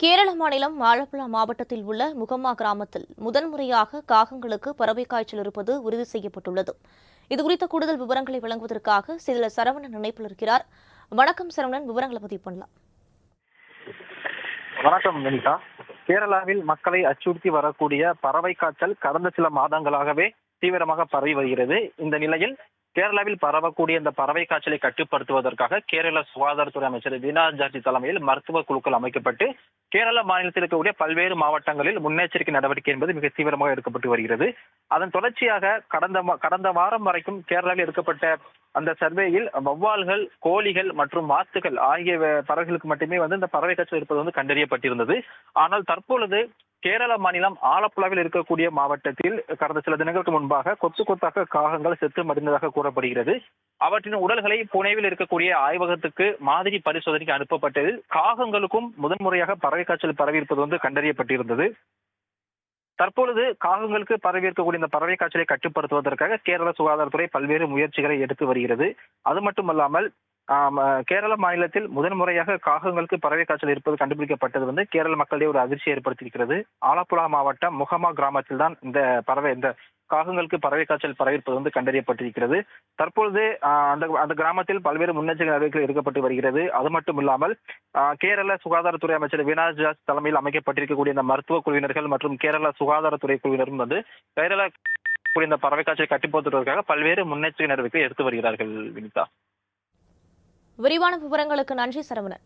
கேரள மாநிலம் ஆலப்புழா மாவட்டத்தில் உள்ள முகமா கிராமத்தில் முதன்முறையாக காகங்களுக்கு பறவை காய்ச்சல் இருப்பது உறுதி செய்யப்பட்டுள்ளது. இதுகுறித்த கூடுதல் விவரங்களை வழங்குவதற்காக செயலர் சரவணன் இணைப்பில் இருக்கிறார். வணக்கம் சரவணன், விவரங்களை பதிவு பண்ணலாம். வணக்கம் வினிதா. கேரளாவில் மக்களை அச்சுறுத்தி வரக்கூடிய பறவை காய்ச்சல் கடந்த சில மாதங்களாகவே தீவிரமாக பரவி வருகிறது. இந்த நிலையில் கேரளாவில் பரவக்கூடிய இந்த பறவை காய்ச்சலை கட்டுப்படுத்துவதற்காக கேரள சுகாதாரத்துறை அமைச்சர் வீணா ஜார்ஜி தலைமையில் மருத்துவ குழுக்கள் அமைக்கப்பட்டு கேரள மாநிலத்தில் இருக்கக்கூடிய பல்வேறு மாவட்டங்களில் முன்னெச்சரிக்கை நடவடிக்கை என்பது மிக தீவிரமாக எடுக்கப்பட்டு வருகிறது. அதன் தொடர்ச்சியாக கடந்த வாரம் வரைக்கும் கேரளாவில் எடுக்கப்பட்ட அந்த சர்வேயில் வௌவால்கள், கோழிகள் மற்றும் வாத்துகள் ஆகிய பறவைகளுக்கு மட்டுமே இந்த பறவை காய்ச்சல் இருப்பது கண்டறியப்பட்டிருந்தது. ஆனால் தற்பொழுது கேரள மாநிலம் ஆலப்புழாவில் இருக்கக்கூடிய மாவட்டத்தில் கடந்த சில தினங்களுக்கு முன்பாக கொத்து கொத்தாக காகங்கள் செத்து மடிந்ததாக கூறப்படுகிறது. அவற்றின் உடல்களை புனேவில் இருக்கக்கூடிய ஆய்வகத்துக்கு மாதிரி பரிசோதனைக்கு அனுப்பப்பட்டதில் காகங்களுக்கும் முதன்முறையாக பறவை காய்ச்சல் பரவி இருப்பது கண்டறியப்பட்டிருந்தது. தற்பொழுது காகங்களுக்கு பரவி இருக்கக்கூடிய இந்த பறவை காய்ச்சலை கட்டுப்படுத்துவதற்காக கேரள சுகாதாரத்துறை பல்வேறு முயற்சிகளை எடுத்து வருகிறது. அது மட்டுமல்லாமல் கேரள மாநிலத்தில் முதன்முறையாக காகங்களுக்கு பறவை காய்ச்சல் இருப்பது கண்டுபிடிக்கப்பட்டது கேரள மக்களிடையே ஒரு அதிர்ச்சி ஏற்படுத்தியிருக்கிறது. ஆலப்புழா மாவட்டம் முகமா கிராமத்தில் தான் இந்த காகங்களுக்கு பறவை காய்ச்சல் பரவியிருப்பது கண்டறியப்பட்டிருக்கிறது. தற்பொழுது அந்த கிராமத்தில் பல்வேறு முன்னெச்சரிக்கை நடவடிக்கைகள் எடுக்கப்பட்டு வருகிறது. அது மட்டும் இல்லாமல் கேரள சுகாதாரத்துறை அமைச்சர் வீணா ஜார்ஜ் தலைமையில் அமைக்கப்பட்டிருக்கக்கூடிய இந்த மருத்துவ குழுவினர்கள் மற்றும் கேரள சுகாதாரத்துறை குழுவினரும் கேரள இந்த பறவை காய்ச்சலை கட்டுப்படுத்துவதற்காக பல்வேறு முன்னெச்சரிக்கை நடவடிக்கைகள் எடுத்து வருகிறார்கள். வினிதா, விரிவான விவரங்களுக்கு நன்றி சரவணன்.